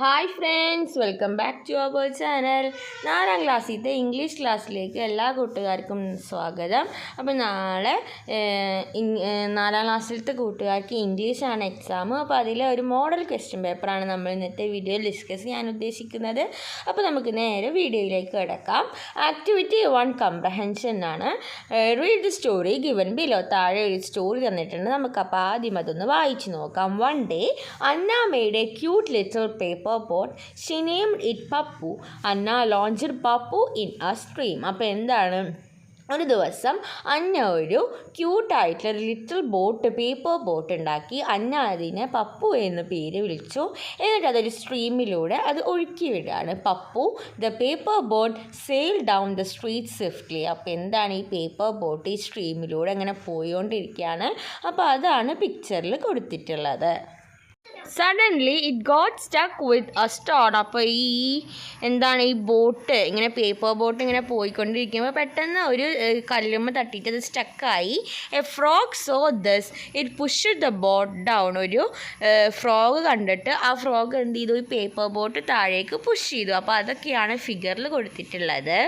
Hi friends, welcome back to our channel. 4ാം ക്ലാസ്സിലത്തെ English ക്ലാസ്സിലേക്ക് എല്ലാ കൂട്ടുകാർക്കും സ്വാഗതം. അപ്പോൾ നാളെ 4ാം ക്ലാസ്സിലത്തെ കൂട്ടുകാർക്ക് ഇംഗ്ലീഷാണ് എക്സാം. അപ്പോൾ അതിലെ ഒരു മോഡൽ ക്വസ്റ്റ്യൻ പേപ്പറാണ് നമ്മൾ ഇന്നത്തെ വീഡിയോയിൽ ഡിസ്കസ് ചെയ്യാൻ ഉദ്ദേശിക്കുന്നത്. അപ്പോൾ നമുക്ക് നേരെ വീഡിയോയിലേക്ക് കിടക്കാം. ആക്ടിവിറ്റി 1 കംപ്രഹെൻഷൻ ആണ്. Read the story given below. താഴെ ഒരു സ്റ്റോറി തന്നിട്ടുണ്ട്. നമുക്കപ്പോൾ ആദ്യം അതൊന്ന് വായിച്ചു നോക്കാം. One day Anna made A cute little paper boat. She named it Pappu. Anna launched Pappu in a stream. അപ്പോൾ എന്താണ്, ഒരു ദിവസം അന്ന ഒരു ക്യൂട്ടായിട്ടുള്ള ലിറ്റിൽ പേപ്പർ ബോട്ട് ഉണ്ടാക്കി. അന്ന അതിനെ പപ്പു എന്ന് പേര് വിളിച്ചു. എന്നിട്ട് അതൊരു സ്ട്രീമിലൂടെ അത് ഒഴുക്കി വിടുകയാണ്. Pappu the paper boat sale down the street swiftly. അപ്പോൾ എന്താണ്, ഈ പേപ്പർ ബോട്ട് ഈ സ്ട്രീമിലൂടെ അങ്ങനെ പോയിക്കൊണ്ടിരിക്കുകയാണ്. അപ്പോൾ അതാണ് പിക്ചറിൽ കൊടുത്തിട്ടുള്ളത്. Suddenly it got stuck with a stone. അപ്പോൾ എന്താണ്, ഈ ബോട്ട് ഇങ്ങനെ പേപ്പർ ബോട്ട് ഇങ്ങനെ പോയിക്കൊണ്ടിരിക്കുമ്പോൾ പെട്ടെന്ന് ഒരു കല്ലുമ്മ തട്ടിയിട്ട് അത് സ്റ്റക്കായി. A frog saw this it push the boat down. ഒരു ഫ്രോഗ് കണ്ടിട്ട് ആ ഫ്രോഗ് എന്ത് ചെയ്തു, ഈ പേപ്പർ ബോട്ട് താഴേക്ക് പുഷ് ചെയ്തു. അപ്പോൾ അതൊക്കെയാണ് ഫിഗറിൽ കൊടുത്തിട്ടുള്ളത്.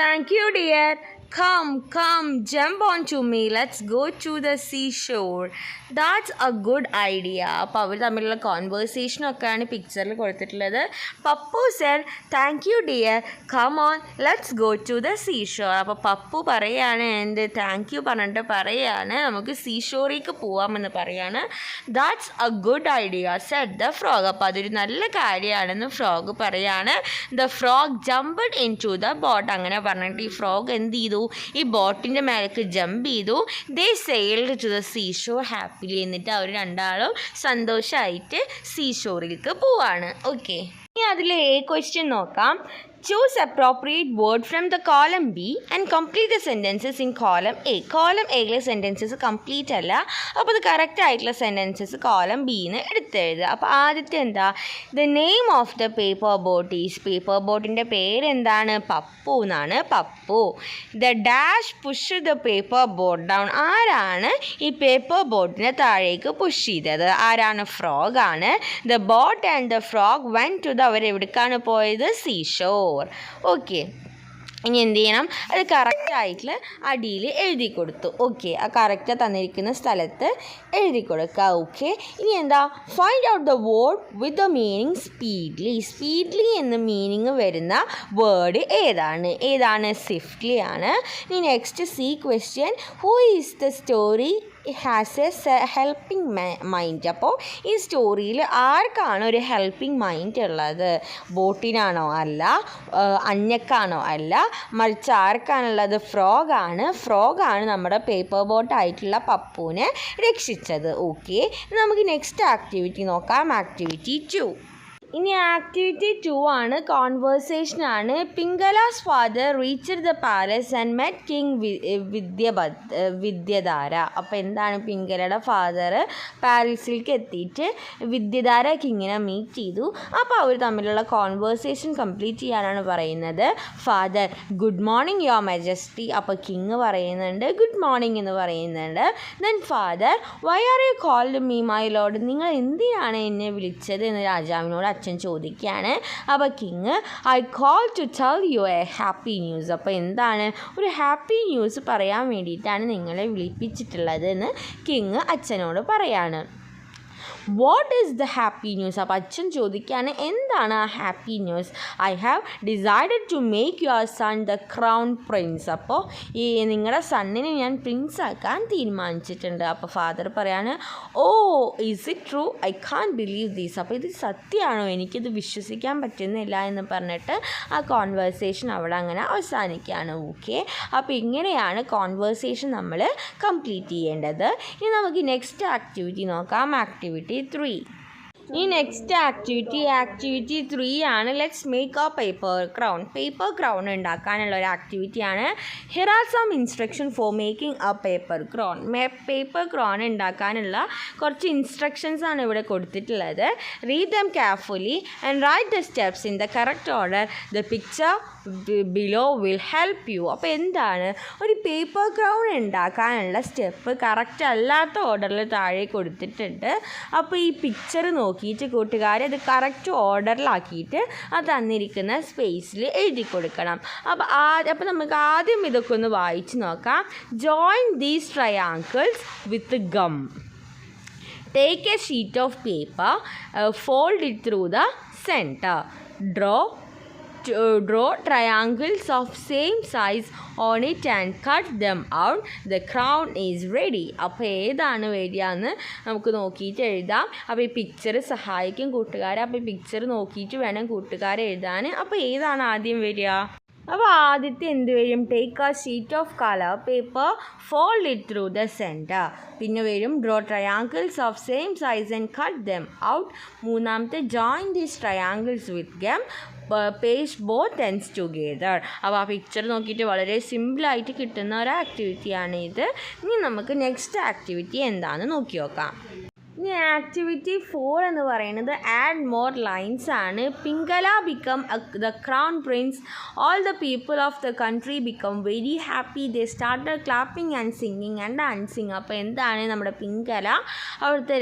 Thank you dear. Come, jump onto me. Let's go to the seashore. That's a good idea. അപ്പോൾ അവർ തമ്മിലുള്ള കോൺവേഴ്സേഷനൊക്കെയാണ് പിക്ചറിൽ കൊടുത്തിട്ടുള്ളത്. Pappu said, thank you dear. Come on, let's go to the seashore. അപ്പോൾ പപ്പു പറയാണ്, എന്ത് താങ്ക് യു പറഞ്ഞിട്ട് പറയാണ്, നമുക്ക് സീഷോറിലേക്ക് പോവാമെന്ന് പറയാണ്. That's a good idea, said the frog. അപ്പോൾ അതൊരു നല്ല കാര്യമാണെന്ന് ഫ്രോഗ് പറയാണ്. The frog jumped into the boat. അങ്ങനെ പറഞ്ഞിട്ട് ഈ ഫ്രോഗ് എന്ത് ചെയ്തു, ഈ ബോട്ടിൻ്റെ മേലേക്ക് ജമ്പ് ചെയ്തു. They sailed to the seashore happily. എന്നിട്ട് അവർ രണ്ടാളും സന്തോഷമായിട്ട് സീഷോറിലേക്ക് പോവാണ്. ഓക്കെ, ഇനി അതിൽ ക്വസ്റ്റ്യൻ നോക്കാം. Choose appropriate word from the column B and complete the sentences in column A. Column എയിലെ സെൻറ്റൻസസ് കംപ്ലീറ്റ് അല്ല, അപ്പോൾ അത് കറക്റ്റ് ആയിട്ടുള്ള സെൻറ്റൻസസ് കോളം ബിന്ന് എടുത്തെഴുതുക. അപ്പോൾ ആദ്യത്തെ എന്താ, the name of the paper boat is. Paper ബോട്ടിൻ്റെ പേരെന്താണ്, പപ്പു എന്നാണ്. Pappu. The dash push the paper boat down. ആരാണ് ഈ പേപ്പർ ബോട്ടിനെ താഴേക്ക് പുഷ് ചെയ്തത്, ആരാണ്, ഫ്രോഗ് ആണ്. The boat and the frog went to the, അവരെവിടേക്കാണ് പോയത്, സീഷോർ. ഓക്കെ, ഇനി എന്ത് ചെയ്യണം, അത് കറക്റ്റായിട്ടുള്ള അടിയിൽ എഴുതി കൊടുത്തു. ഓക്കെ, ആ കറക്റ്റ് തന്നിരിക്കുന്ന സ്ഥലത്ത് എഴുതി കൊടുക്കുക. ഓക്കെ, ഇനി എന്താ, find out the word with the meaning speedly. Speedly എന്ന മീനിങ് വരുന്ന വേർഡ് ഏതാണ്, സ്വിഫ്റ്റ്ലി ആണ്. ഇനി next C question, who is the story has a helping mind. അപ്പോൾ ഈ സ്റ്റോറിയിൽ ആർക്കാണ് ഒരു ഹെൽപ്പിംഗ് മൈൻഡ് ഉള്ളത്, ബോട്ടിനാണോ, അല്ല. അന്നക്കാണോ, അല്ല. മറിച്ച് ആർക്കാണുള്ളത്, ഫ്രോഗാണ് നമ്മുടെ പേപ്പർ ബോട്ടായിട്ടുള്ള പപ്പുവിനെ രക്ഷിച്ചത്. ഓക്കെ, നമുക്ക് നെക്സ്റ്റ് ആക്ടിവിറ്റി നോക്കാം. ആക്ടിവിറ്റി 2. ഇനി ആക്ടിവിറ്റി 2 ആണ്, കോൺവേഴ്സേഷനാണ്. Pingala's father reached the palace and met king Vidyadhara. അപ്പോൾ എന്താണ്, പിംഗലയുടെ ഫാദർ പാലസിലേക്ക് എത്തിയിട്ട് വിദ്യധാര കിങ്ങിനെ മീറ്റ് ചെയ്തു. അപ്പോൾ അവർ തമ്മിലുള്ള കോൺവേഴ്സേഷൻ കംപ്ലീറ്റ് ചെയ്യാനാണ് പറയുന്നത്. Father, good morning your majesty. അപ്പോൾ കിങ് പറയുന്നുണ്ട് ഗുഡ് മോർണിംഗ് എന്ന് പറയുന്നുണ്ട്. Then father, why are you called me my lord. നിങ്ങൾ എന്തിനാണ് എന്നെ വിളിച്ചത് എന്ന് രാജാവിനോട് അച്ഛൻ ചോദിക്കുകയാണ്. അപ്പോൾ king, I call to tell you a happy news. അപ്പോൾ എന്താണ്, ഒരു ഹാപ്പി ന്യൂസ് പറയാൻ വേണ്ടിയിട്ടാണ് നിങ്ങളെ വിളിപ്പിച്ചിട്ടുള്ളത് എന്ന് കിങ് അച്ഛനോട് പറയാണ്. What is the happy news. അപ്പോൾ അച്ഛൻ ചോദിക്കുകയാണ്, എന്താണ് ആ happy news. I have decided to make your son the crown prince. അപ്പോൾ ഈ നിങ്ങളുടെ സണ്ണിനെ ഞാൻ പ്രിൻസ് ആക്കാൻ തീരുമാനിച്ചിട്ടുണ്ട്. അപ്പോൾ ഫാദർ പറയാണ്, oh is it true, I can believe these. അപ്പോൾ ഇത് സത്യമാണോ, എനിക്കിത് വിശ്വസിക്കാൻ പറ്റുന്നില്ല എന്ന് പറഞ്ഞിട്ട് ആ കോൺവേഴ്സേഷൻ അവിടെ അങ്ങനെ അവസാനിക്കുകയാണ്. ഓക്കെ, അപ്പോൾ ഇങ്ങനെയാണ് കോൺവേഴ്സേഷൻ നമ്മൾ കംപ്ലീറ്റ് ചെയ്യേണ്ടത്. ഇനി നമുക്ക് നെക്സ്റ്റ് ആക്ടിവിറ്റി നോക്കാം. ആക്ടിവിറ്റി 3. ഈ നെക്സ്റ്റ് ആക്ടിവിറ്റി 3 ആണ്. Let's make a paper crown. Paper crown ഉണ്ടാക്കാനുള്ള ഒരു ആക്ടിവിറ്റിയാണ്. Here are some instruction for making a paper crown. Paper crown ഉണ്ടാക്കാനുള്ള കുറച്ച് ഇൻസ്ട്രക്ഷൻസ് ആണ് ഇവിടെ കൊടുത്തിട്ടുള്ളത്. Read them carefully and write the steps in the correct order. The picture below will help you. അപ്പോൾ എന്താണ്, ഒരു പേപ്പർ ക്രൗൺ ഉണ്ടാക്കാനുള്ള step correct അല്ലാത്ത ഓർഡറിൽ താഴെ കൊടുത്തിട്ടുണ്ട്. അപ്പോൾ ഈ പിക്ചർ നോക്കി നോക്കിയിട്ട് കൂട്ടുകാർ അത് കറക്റ്റ് ഓർഡറിലാക്കിയിട്ട് അത് തന്നിരിക്കുന്ന സ്പേസിൽ എഴുതി കൊടുക്കണം. അപ്പോൾ നമുക്ക് ആദ്യം ഇതൊക്കെ ഒന്ന് വായിച്ച് നോക്കാം. Join these triangles with gum. Take a sheet of paper, fold it through the center. Draw triangles of same size on it and cut them out. The crown is ready. അപ്പോൾ ഏതാണ് വരികയെന്ന് നമുക്ക് നോക്കിയിട്ട് എഴുതാം. അപ്പോൾ ഈ പിക്ചർ സഹായിക്കും കൂട്ടുകാരെ. അപ്പോൾ ഈ പിക്ചർ നോക്കിയിട്ട് വേണം കൂട്ടുകാരെ എഴുതാൻ. അപ്പോൾ ഏതാണ് ആദ്യം വരിക? അപ്പോൾ ആദ്യത്തെ എന്ത് വരും? Take a sheet of colour paper, fold it through the centre. പിന്നെ വരും draw triangles of same size and cut them out. മൂന്നാമത്തെ join these triangles with gum, paste both ends together. അപ്പോൾ ആ പിക്ചർ നോക്കിയിട്ട് വളരെ സിമ്പിളായിട്ട് കിട്ടുന്ന ഒരു ആക്ടിവിറ്റിയാണ് ഇത്. ഇനി നമുക്ക് നെക്സ്റ്റ് ആക്ടിവിറ്റി എന്താണെന്ന് നോക്കി നോക്കാം. ഇനി ആക്ടിവിറ്റി 4 എന്ന് പറയുന്നത് ആഡ് മോർ ലൈൻസ് ആണ്. Pingala become the crown Prince. All the people of the country become very happy. They started clapping and singing and dancing. അപ്പോൾ എന്താണ് നമ്മുടെ പിങ്കല അവിടുത്തെ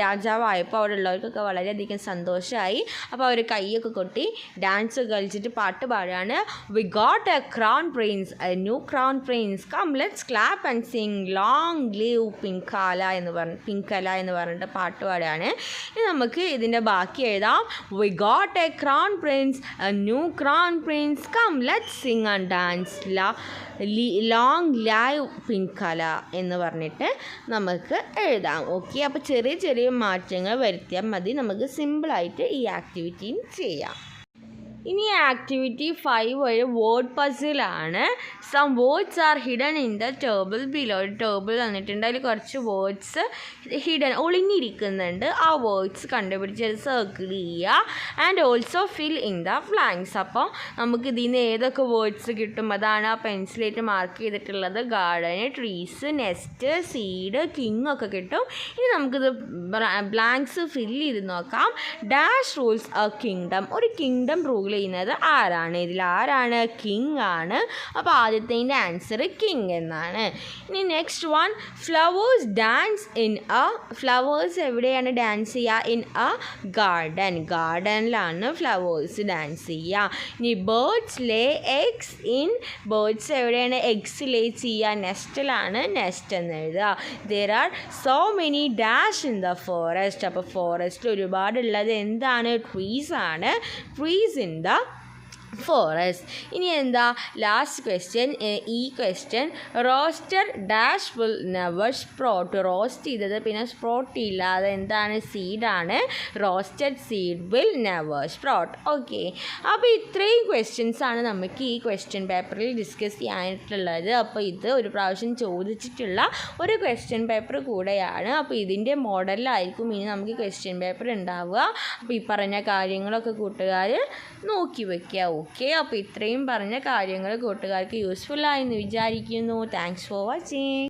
രാജാവായപ്പോൾ അവിടെ ഉള്ളവർക്കൊക്കെ വളരെയധികം സന്തോഷമായി. അപ്പോൾ അവർ കൈയൊക്കെ കൊട്ടി ഡാൻസ് കളിച്ചിട്ട് പാട്ട് പാടുകയാണ്. We got a crown prince, a new crown prince, come let's clap and sing long live Pingala എന്ന് പറഞ്ഞിട്ട് പാട്ട് പാടുകയാണ്. ഇനി നമുക്ക് ഇതിൻ്റെ ബാക്കി എഴുതാം. We got a crown prince, a new crown prince, come let's sing and dance long live Pingala എന്ന് പറഞ്ഞിട്ട് നമുക്ക് എഴുതാം. ഓക്കെ, അപ്പോൾ ചെറിയ ചെറിയ മാറ്റങ്ങൾ വരുത്തിയാൽ മതി. നമുക്ക് സിമ്പിളായിട്ട് ഈ ആക്ടിവിറ്റി ചെയ്യാം. ഇനി ആക്ടിവിറ്റി 5 ഒരു വേർഡ് പസിലാണ്. Some words are hidden in the table below. ഒരു ടേബിൾ തന്നിട്ടുണ്ട്, അതിൽ കുറച്ച് വേർഡ്സ് ഹിഡൻ ഒളിഞ്ഞിരിക്കുന്നുണ്ട്. ആ വേർഡ്സ് കണ്ടുപിടിച്ച് അത് സർക്കിൾ ചെയ്യുക. And also fill in the blanks. അപ്പോൾ നമുക്ക് ഇതിൽ നിന്ന് ഏതൊക്കെ വേർഡ്സ് കിട്ടും അതാണ് ആ പെൻസിലായിട്ട് മാർക്ക് ചെയ്തിട്ടുള്ളത്. ഗാർഡന്, ട്രീസ്, നെസ്റ്റ്, സീഡ്, കിങ് ഒക്കെ കിട്ടും. ഇനി നമുക്കിത് ബ്ലാങ്ക്സ് ഫിൽ ചെയ്ത് നോക്കാം. Dash rules A kingdom. ഒരു കിങ്ഡം റൂൾ ചെയ്യുന്നത് ആരാണ്? ഇതിൽ ആരാണ്? കിങ് ആണ്. അപ്പോൾ ആദ്യത്തിൻ്റെ ആൻസർ കിങ് എന്നാണ്. ഇനി next one, flowers dance in a. Flowers എവിടെയാണ് ഡാൻസ് ചെയ്യുക? In a garden. ഗാർഡനിലാണ് ഫ്ലവേഴ്സ് ഡാൻസ് ചെയ്യുക. ഇനി birds lay eggs in. Birds എവിടെയാണ് എഗ്സ് ലേ ചെയ്യുക? നെസ്റ്റിലാണ്. നെസ്റ്റ് എന്ന് എഴുതുക. There are so many dash in the forest. അപ്പോൾ ഫോറസ്റ്റിൽ ഒരുപാടുള്ളത് എന്താണ്? ട്രീസ് ആണ്. Trees in the forest. ഇനി എന്താ ലാസ്റ്റ് ക്വസ്റ്റ്യൻ? ഈ question roasted dash will never sprout. Roast ചെയ്തത് പിന്നെ സ്പ്രോട്ട് ഇല്ലാതെ എന്താണ്? സീഡാണ്. Roasted seed will never sprout. Okay, അപ്പോൾ ഇത്രയും ക്വസ്റ്റ്യൻസ് ആണ് നമുക്ക് ഈ ക്വസ്റ്റ്യൻ പേപ്പറിൽ ഡിസ്കസ് ചെയ്യാനായിട്ടുള്ളത്. അപ്പോൾ ഇത് ഒരു പ്രാവശ്യം ചോദിച്ചിട്ടുള്ള ഒരു ക്വസ്റ്റ്യൻ പേപ്പർ കൂടെയാണ്. അപ്പോൾ ഇതിൻ്റെ മോഡലിലായിരിക്കും ഇനി നമുക്ക് ക്വസ്റ്റ്യൻ പേപ്പർ ഉണ്ടാവുക. അപ്പോൾ ഈ പറഞ്ഞ കാര്യങ്ങളൊക്കെ കൂട്ടുകാർ നോക്കി വയ്ക്കുക. ഓക്കെ, അപ്പോൾ ഇത്രയും പറഞ്ഞ കാര്യങ്ങൾ കൂട്ടുകാർക്ക് യൂസ്ഫുൾ ആയെന്ന് വിചാരിക്കുന്നു. Thanks for watching.